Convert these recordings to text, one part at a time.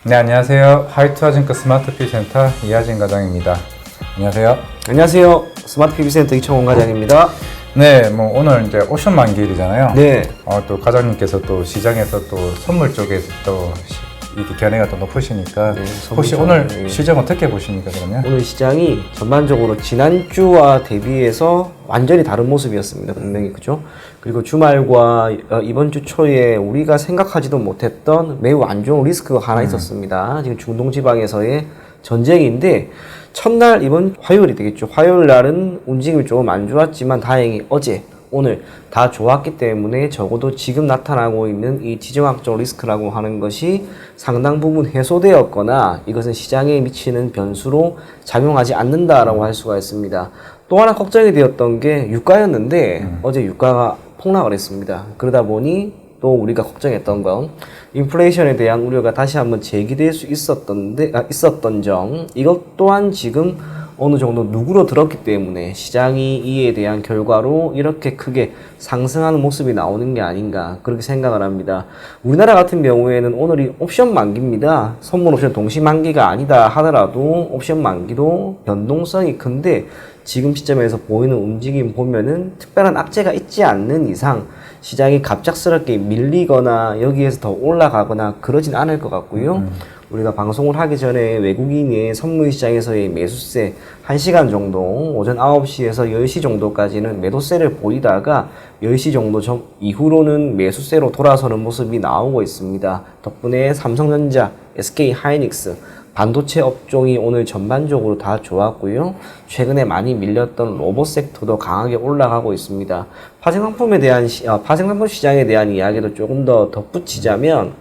네, 안녕하세요. 하이투하증권 스마트 피센터 이하진 과장입니다. 안녕하세요. 안녕하세요. 스마트 PB센터 이청원 과장입니다. 네, 오늘 이제 옵션 만기일이잖아요. 네. 또 과장님께서 또 시장에서 또 선물 쪽에서 또 이렇게 견해가 또 높으시니까 네, 혹시 오늘 시장 어떻게 보십니까, 그러면? 오늘 시장이 전반적으로 지난주와 대비해서 완전히 다른 모습이었습니다. 분명히 그죠? 그리고 주말과 이번 주 초에 우리가 생각하지도 못했던 매우 안 좋은 리스크가 하나 있었습니다. 지금 중동 지방에서의 전쟁인데 첫날 이번 화요일이 되겠죠. 화요일 날은 움직임이 조금 안 좋았지만 다행히 어제 오늘 다 좋았기 때문에 적어도 지금 나타나고 있는 이 지정학적 리스크라고 하는 것이 상당 부분 해소되었거나 이것은 시장에 미치는 변수로 작용하지 않는다라고 할 수가 있습니다. 또 하나 걱정이 되었던 게 유가였는데 어제 유가가 폭락을 했습니다. 그러다 보니 또 우리가 걱정했던 건 인플레이션에 대한 우려가 다시 한번 제기될 수 있었던 점, 이것 또한 지금 어느 정도 누그러 들었기 때문에 시장이 이에 대한 결과로 이렇게 크게 상승하는 모습이 나오는 게 아닌가 그렇게 생각을 합니다. 우리나라 같은 경우에는 오늘이 옵션 만기입니다. 선물 옵션 동시 만기가 아니다 하더라도 옵션 만기도 변동성이 큰데 지금 시점에서 보이는 움직임 보면은 특별한 악재가 있지 않는 이상 시장이 갑작스럽게 밀리거나 여기에서 더 올라가거나 그러진 않을 것 같고요. 우리가 방송을 하기 전에 외국인의 선물시장에서의 매수세 1시간 정도 오전 9시에서 10시 정도까지는 매도세를 보이다가 10시 정도 이후로는 매수세로 돌아서는 모습이 나오고 있습니다. 덕분에 삼성전자, SK하이닉스 반도체 업종이 오늘 전반적으로 다 좋았고요. 최근에 많이 밀렸던 로봇 섹터도 강하게 올라가고 있습니다. 파생상품 시장에 대한 이야기도 조금 더 덧붙이자면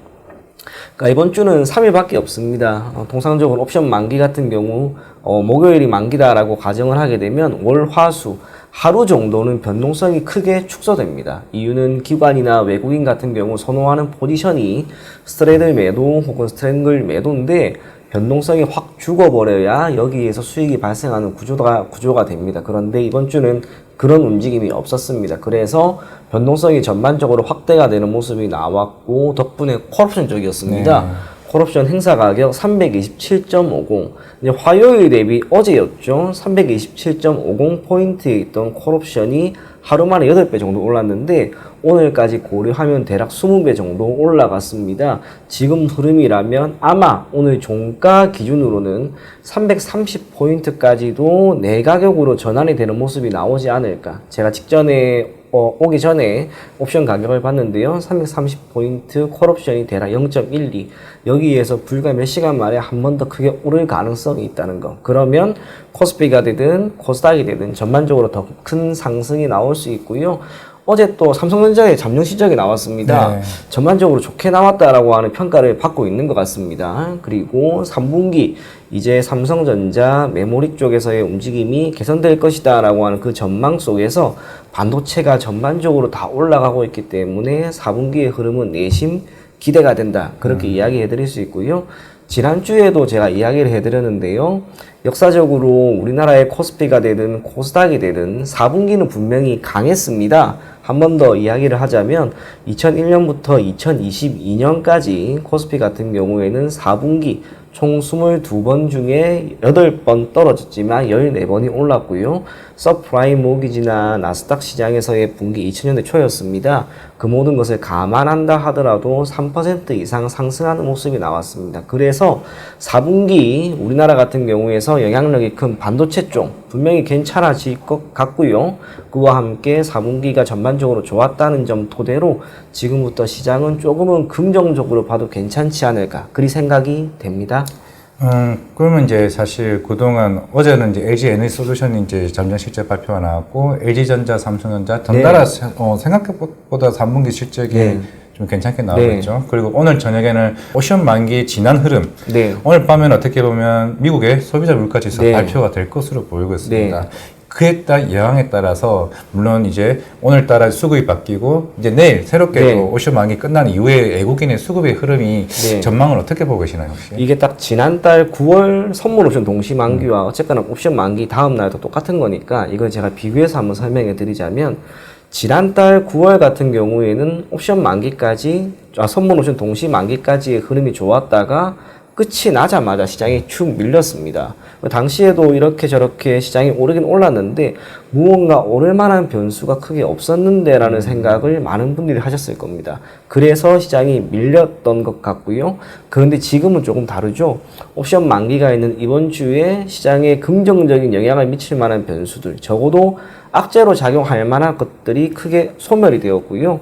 그러니까 이번 주는 3일밖에 없습니다. 통상적으로 옵션 만기 같은 경우 목요일이 만기다라고 가정을 하게 되면 월, 화, 수 하루 정도는 변동성이 크게 축소됩니다. 이유는 기관이나 외국인 같은 경우 선호하는 포지션이 스트레이드 매도 혹은 스트랭글 매도인데 변동성이 확 죽어버려야 여기에서 수익이 발생하는 구조가 됩니다. 그런데 이번 주는 그런 움직임이 없었습니다. 그래서 변동성이 전반적으로 확대가 되는 모습이 나왔고 덕분에 콜옵션 쪽이었습니다. 네. 콜옵션 행사 가격 327.50. 이제 화요일 대비 어제였죠. 327.50포인트에 있던 콜옵션이 하루 만에 8배 정도 올랐는데 오늘까지 고려하면 대략 20배 정도 올라갔습니다. 지금 흐름이라면 아마 오늘 종가 기준으로는 330포인트까지도 내가격으로 전환이 되는 모습이 나오지 않을까. 제가 직전에 오기 전에 옵션 가격을 봤는데요. 330포인트 콜옵션이 대략 0.12. 여기에서 불과 몇 시간 만에 한 번 더 크게 오를 가능성이 있다는 거. 그러면 코스피가 되든 코스닥이 되든 전반적으로 더 큰 상승이 나올 수 있고요. 어제 또 삼성전자의 잠정 실적이 나왔습니다. 네. 전반적으로 좋게 나왔다라고 하는 평가를 받고 있는 것 같습니다. 그리고 3분기 이제 삼성전자 메모리 쪽에서의 움직임이 개선될 것이다 라고 하는 그 전망 속에서 반도체가 전반적으로 다 올라가고 있기 때문에 4분기의 흐름은 내심 기대가 된다. 그렇게 이야기해 드릴 수 있고요. 지난주에도 제가 이야기를 해드렸는데요. 역사적으로 우리나라의 코스피가 되든 코스닥이 되든 4분기는 분명히 강했습니다. 한 번 더 이야기를 하자면 2001년부터 2022년까지 코스피 같은 경우에는 4분기 총 22번 중에 8번 떨어졌지만 14번이 올랐고요. 서프라임 모기지나 나스닥 시장에서의 분기 2000년대 초였습니다. 그 모든 것을 감안한다 하더라도 3% 이상 상승하는 모습이 나왔습니다. 그래서 4분기 우리나라 같은 경우에서 영향력이 큰 반도체 쪽 분명히 괜찮아질 것 같고요. 그와 함께 4분기가 전반적으로 좋았다는 점 토대로 지금부터 시장은 조금은 긍정적으로 봐도 괜찮지 않을까 그리 생각이 됩니다. 그러면 이제 사실 그동안 어제는 이제 LG 에너지솔루션이 이제 잠정 실적 발표가 나왔고 LG전자, 삼성전자 덩달아 네. 생각보다 3분기 실적이 네. 좀 괜찮게 나오고 네. 있죠. 그리고 오늘 저녁에는 옵션 만기 지난 흐름. 네. 오늘 밤에는 어떻게 보면 미국의 소비자 물가지수 네. 발표가 될 것으로 보이고 있습니다. 네. 그에 따라 영향에 따라서 물론 이제 오늘따라 수급이 바뀌고 이제 내일 새롭게 네. 옵션 만기 끝난 이후에 외국인의 수급의 흐름이 네. 전망을 어떻게 보고 계시나요 혹시? 이게 딱 지난달 9월 선물 옵션 동시 만기와 어쨌거나 옵션 만기 다음 날도 똑같은 거니까 이걸 제가 비교해서 한번 설명해 드리자면 지난달 9월 같은 경우에는 옵션 만기까지 선물 옵션 동시 만기까지의 흐름이 좋았다가 끝이 나자마자 시장이 축 밀렸습니다. 당시에도 이렇게 저렇게 시장이 오르긴 올랐는데 무언가 오를 만한 변수가 크게 없었는데라는 생각을 많은 분들이 하셨을 겁니다. 그래서 시장이 밀렸던 것 같고요. 그런데 지금은 조금 다르죠. 옵션 만기가 있는 이번 주에 시장에 긍정적인 영향을 미칠 만한 변수들, 적어도 악재로 작용할 만한 것들이 크게 소멸이 되었고요.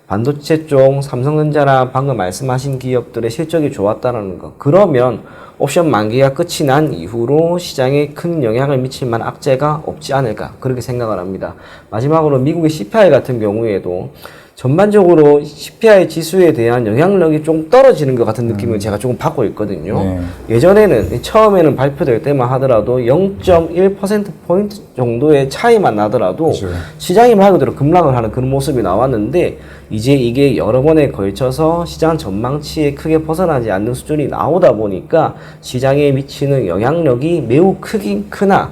반도체 쪽 삼성전자나 방금 말씀하신 기업들의 실적이 좋았다는 것. 그러면 옵션 만기가 끝이 난 이후로 시장에 큰 영향을 미칠 만한 악재가 없지 않을까 그렇게 생각을 합니다. 마지막으로 미국의 CPI 같은 경우에도 전반적으로 CPI 지수에 대한 영향력이 좀 떨어지는 것 같은 느낌을 제가 조금 받고 있거든요. 네. 예전에는 처음에는 발표될 때만 하더라도 0.1%포인트 정도의 차이만 나더라도 그렇죠. 시장이 말 그대로 급락을 하는 그런 모습이 나왔는데 이제 이게 여러 번에 걸쳐서 시장 전망치에 크게 벗어나지 않는 수준이 나오다 보니까 시장에 미치는 영향력이 매우 크긴 크나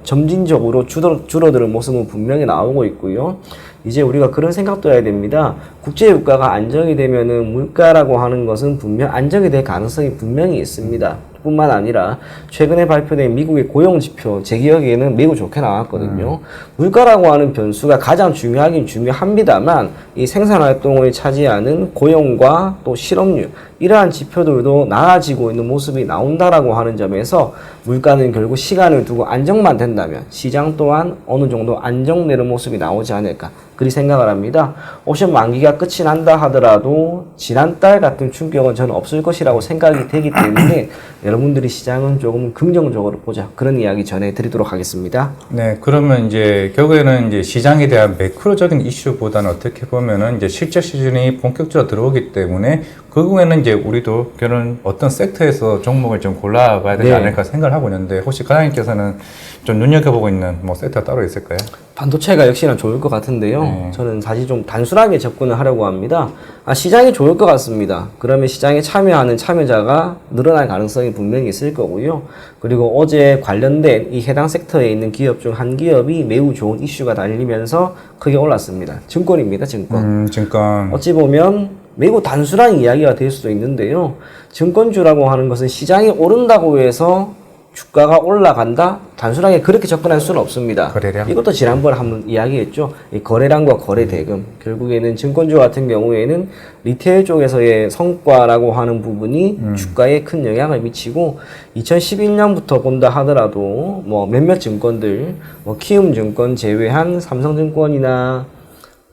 점진적으로 줄어드는 모습은 분명히 나오고 있고요. 이제 우리가 그런 생각도 해야 됩니다. 국제 유가가 안정이 되면은 물가라고 하는 것은 분명 안정이 될 가능성이 분명히 있습니다. 뿐만 아니라 최근에 발표된 미국의 고용 지표 제 기억에는 매우 좋게 나왔거든요. 물가라고 하는 변수가 가장 중요하긴 중요합니다만 이 생산 활동을 차지하는 고용과 또 실업률 이러한 지표들도 나아지고 있는 모습이 나온다라고 하는 점에서 물가는 결국 시간을 두고 안정만 된다면 시장 또한 어느 정도 안정되는 모습이 나오지 않을까 그리 생각을 합니다. 옵션 만기가 끝이 난다 하더라도 지난달 같은 충격은 저는 없을 것이라고 생각이 되기 때문에 여러분들이 시장은 조금 긍정적으로 보자 그런 이야기 전해드리도록 하겠습니다. 네, 그러면 이제 결국에는 이제 시장에 대한 매크로적인 이슈보다는 어떻게 보면은 이제 실적 시즌이 본격적으로 들어오기 때문에 그거에는 이제 우리도 그런 어떤 섹터에서 종목을 좀 골라봐야 되지 네. 않을까 생각을 하고 있는데 혹시 과장님께서는 좀 눈여겨보고 있는 뭐 섹터가 따로 있을까요? 반도체가 역시나 좋을 것 같은데요. 네. 저는 사실 좀 단순하게 접근을 하려고 합니다. 시장이 좋을 것 같습니다. 그러면 시장에 참여하는 참여자가 늘어날 가능성이 분명히 있을 거고요. 그리고 어제 관련된 이 해당 섹터에 있는 기업 중 한 기업이 매우 좋은 이슈가 달리면서 크게 올랐습니다. 증권입니다, 증권. 증권. 어찌 보면 매우 단순한 이야기가 될 수도 있는데요. 증권주라고 하는 것은 시장이 오른다고 해서 주가가 올라간다? 단순하게 그렇게 접근할 수는 없습니다. 거래량? 이것도 지난번에 한번 이야기했죠. 이 거래량과 거래 대금. 결국에는 증권주 같은 경우에는 리테일 쪽에서의 성과라고 하는 부분이 주가에 큰 영향을 미치고 2011년부터 본다 하더라도 뭐 몇몇 증권들, 뭐 키움증권 제외한 삼성증권이나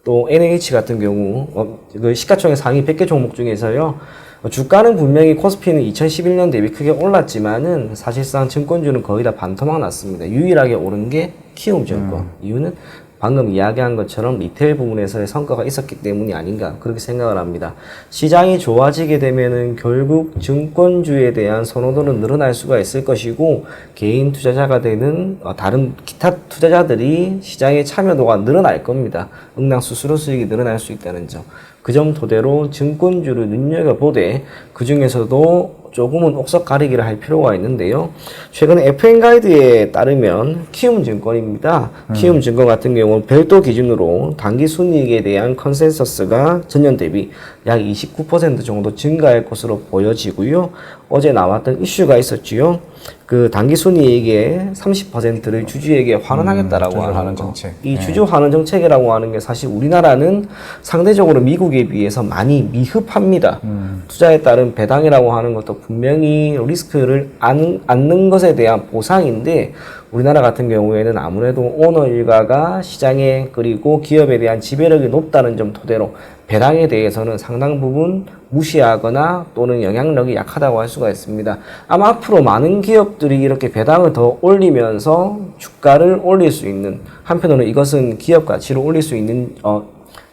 또 NH 같은 경우 그 시가총액 상위 100개 종목 중에서요. 주가는 분명히 코스피는 2011년 대비 크게 올랐지만은 사실상 증권주는 거의 다 반토막 났습니다. 유일하게 오른 게 키움증권. 이유는 방금 이야기한 것처럼 리테일 부분에서의 성과가 있었기 때문이 아닌가 그렇게 생각을 합니다. 시장이 좋아지게 되면은 결국 증권주에 대한 선호도는 늘어날 수가 있을 것이고 개인 투자자가 되는 다른 기타 투자자들이 시장의 참여도가 늘어날 겁니다. 응당 수수료 수익이 늘어날 수 있다는 점. 그 점 토대로 증권주를 눈여겨보되 그 중에서도 조금은 옥석 가리기를 할 필요가 있는데요. 최근에 FN 가이드에 따르면 키움증권입니다. 키움증권 같은 경우는 별도 기준으로 단기 순이익에 대한 컨센서스가 전년 대비 약 29% 정도 증가할 것으로 보여지고요. 어제 나왔던 이슈가 있었지요. 그 단기 순이익의 30%를 주주에게 환원하겠다라고 하는 정책. 이 주주 환원 정책이라고 하는 게 사실 우리나라는 상대적으로 미국에 비해서 많이 미흡합니다. 투자에 따른 배당이라고 하는 것도 분명히 리스크를 안는 것에 대한 보상인데 우리나라 같은 경우에는 아무래도 오너 일가가 시장에 그리고 기업에 대한 지배력이 높다는 점 토대로 배당에 대해서는 상당 부분 무시하거나 또는 영향력이 약하다고 할 수가 있습니다. 아마 앞으로 많은 기업들이 이렇게 배당을 더 올리면서 주가를 올릴 수 있는 한편으로는 이것은 기업 가치를 올릴 수 있는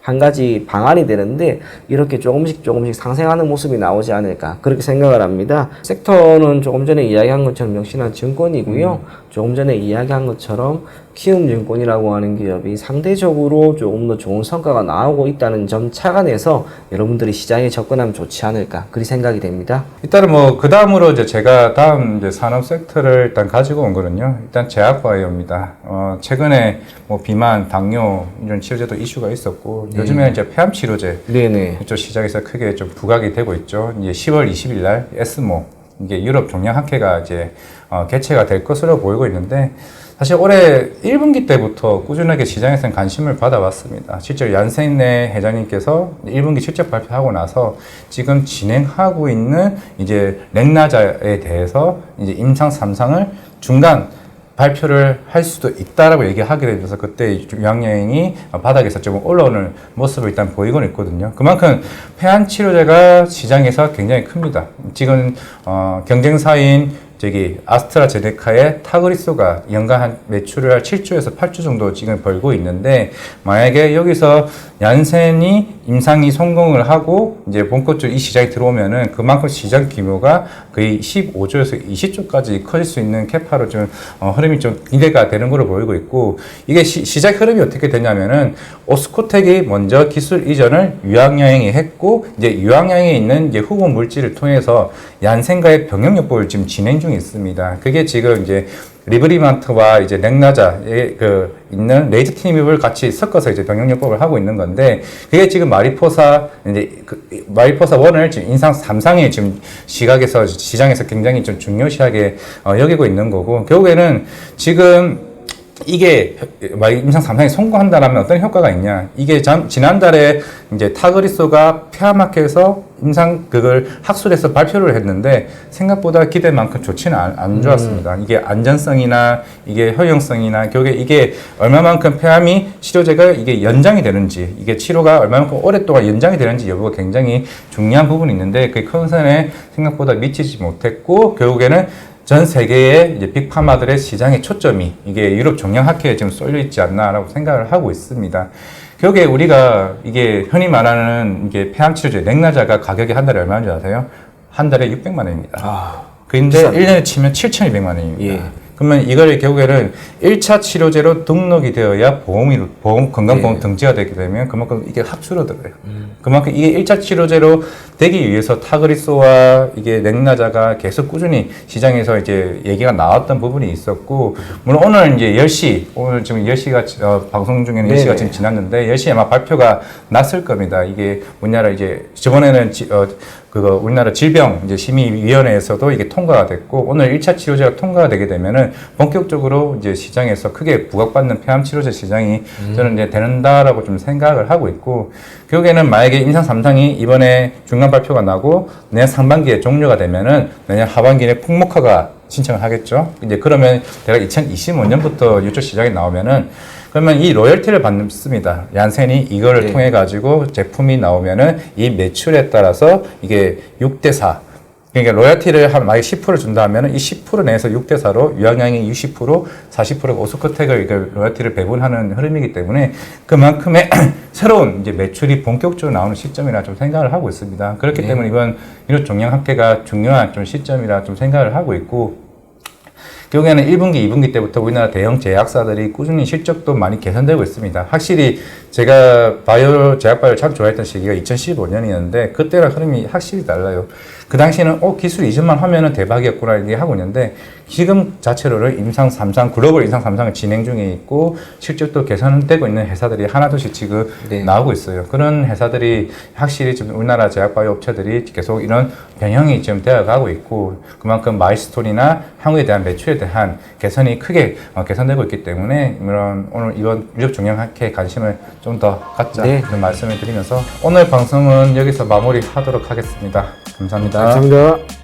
한 가지 방안이 되는데 이렇게 조금씩 상승하는 모습이 나오지 않을까 그렇게 생각을 합니다. 섹터는 조금 전에 이야기한 것처럼 역시나 증권이고요. 조금 전에 이야기한 것처럼 키움증권이라고 하는 기업이 상대적으로 조금 더 좋은 성과가 나오고 있다는 점 착안해서 여러분들이 시장에 접근하면 좋지 않을까 그리 생각이 됩니다. 일단은 뭐 그 다음으로 이제 제가 다음 이제 산업 섹터를 일단 가지고 온 거는요. 일단 제약바이오입니다. 최근에 뭐 비만, 당뇨 이런 치료제도 이슈가 있었고 요즘에는 이제 폐암 치료제 네네. 이쪽 시장에서 크게 좀 부각이 되고 있죠. 이제 10월 20일 날 에스모 이게 유럽 종양학회가 이제 개최가 될 것으로 보이고 있는데 사실 올해 1분기 때부터 꾸준하게 시장에서는 관심을 받아왔습니다. 실제로 얀센네 회장님께서 1분기 실적 발표하고 나서 지금 진행하고 있는 이제 렉나자에 대해서 이제 임상 3상을 중간 발표를 할 수도 있다라고 얘기하게 되면서 그때 유황여행이 바닥에서 좀 올라오는 모습을 일단 보이고는 있거든요. 그만큼 폐암 치료제가 시장에서 굉장히 큽니다. 지금 경쟁사인 아스트라제네카의 타그리소가 연간 한 매출을 7조에서 8조 정도 지금 벌고 있는데 만약에 여기서 얀센이 임상이 성공을 하고 이제 본격적으로 이 시장에 들어오면은 그만큼 시장 규모가 거의 15조에서 20조까지 커질 수 있는 캐파로 좀 흐름이 좀 기대가 되는 걸로 보이고 있고 이게 시장 흐름이 어떻게 되냐면은 오스코텍이 먼저 기술 이전을 유황여행이 했고 이제 유황여행에 있는 이제 후보 물질을 통해서 얀센과의 병역요법을 지금 진행 중에 있습니다. 그게 지금 이제 리브리만트와 이제 렉나자에 있는 레이트티닙을 같이 섞어서 이제 병역요법을 하고 있는 건데 그게 지금 마리포사 이제 마리포사 1을 지금 인상 3상에 지금 시장에서 굉장히 좀 중요시하게 여기고 있는 거고 결국에는 지금 이게 임상 3상에 성공한다라면 어떤 효과가 있냐? 이게 지난달에 이제 타그리소가 폐암학회에서 임상 그걸 학술에서 발표를 했는데 생각보다 기대만큼 좋지는 안 좋았습니다. 이게 안전성이나 이게 효용성이나 결국에 이게 얼마만큼 폐암이 치료제가 이게 연장이 되는지 이게 치료가 얼마만큼 오랫동안 연장이 되는지 여부가 굉장히 중요한 부분이 있는데 그 컨선에 생각보다 미치지 못했고 결국에는 전 세계의 이제 빅파마들의 시장의 초점이 이게 유럽 종양학회에 지금 쏠려 있지 않나라고 생각을 하고 있습니다. 결국에 우리가 이게 흔히 말하는 이게 폐암 치료제 렉나자가 가격이 한 달에 얼마인지 아세요? 한 달에 600만 원입니다. 근데 1년에 치면 7,200만 원입니다. 예. 그러면 이걸 결국에는 1차 치료제로 등록이 되어야 건강보험 등재가 되게 되면 그만큼 이게 확 줄어들어요. 그만큼 이게 1차 치료제로 되기 위해서 타그리소와 이게 렉나자가 계속 꾸준히 시장에서 이제 얘기가 나왔던 부분이 있었고, 물론 오늘 이제 10시, 오늘 지금 10시가, 방송 중에는 10시가 지금 지났는데, 10시에 아마 발표가 났을 겁니다. 이게 우리나라 이제, 저번에는 우리나라 질병 이제 심의위원회에서도 이게 통과가 됐고 오늘 1차 치료제가 통과가 되게 되면은 본격적으로 이제 시장에서 크게 부각받는 폐암 치료제 시장이 저는 이제 되는다라고 좀 생각을 하고 있고 결국에는 만약에 임상 3상이 이번에 중간 발표가 나고 내년 상반기에 종료가 되면은 내년 하반기에 풍목화가 신청을 하겠죠. 이제 그러면 내가 2025년부터 이쪽 시장에 나오면은 그러면 이 로열티를 받습니다. 얀센이 이거를 통해 가지고 제품이 나오면은 이 매출에 따라서 이게 6대4. 그러니까 로열티를 만약에 10% 준다 하면은 이 10% 내에서 6대4로 유황양이 60%, 40%가 오스코텍을 로열티를 배분하는 흐름이기 때문에 그만큼의 새로운 이제 매출이 본격적으로 나오는 시점이라 좀 생각을 하고 있습니다. 그렇기 때문에 이번 유럽 종양학회가 중요한 좀 시점이라 좀 생각을 하고 있고 결국에는 1분기, 2분기 때부터 우리나라 대형 제약사들이 꾸준히 실적도 많이 개선되고 있습니다. 확실히 제가 제약바이오를 참 좋아했던 시기가 2015년이었는데 그때랑 흐름이 확실히 달라요. 그 당시에는 기술 이전만 하면은 대박이었구나 이렇게 하고 있는데 지금 자체로는 임상 3상, 글로벌 임상 3상을 진행 중에 있고 실적도 개선되고 있는 회사들이 하나둘씩 지금 나오고 있어요. 그런 회사들이 확실히 지금 우리나라 제약바이오 업체들이 계속 이런 변형이 지금 되어가고 있고 그만큼 마일스톤이나 향후에 대한 매출에 대한 개선이 크게 개선되고 있기 때문에 오늘 이번 유럽 종양학회에 관심을 좀 더 갖자 이런 말씀을 드리면서 오늘 방송은 여기서 마무리하도록 하겠습니다. 감사합니다. 감사합니다.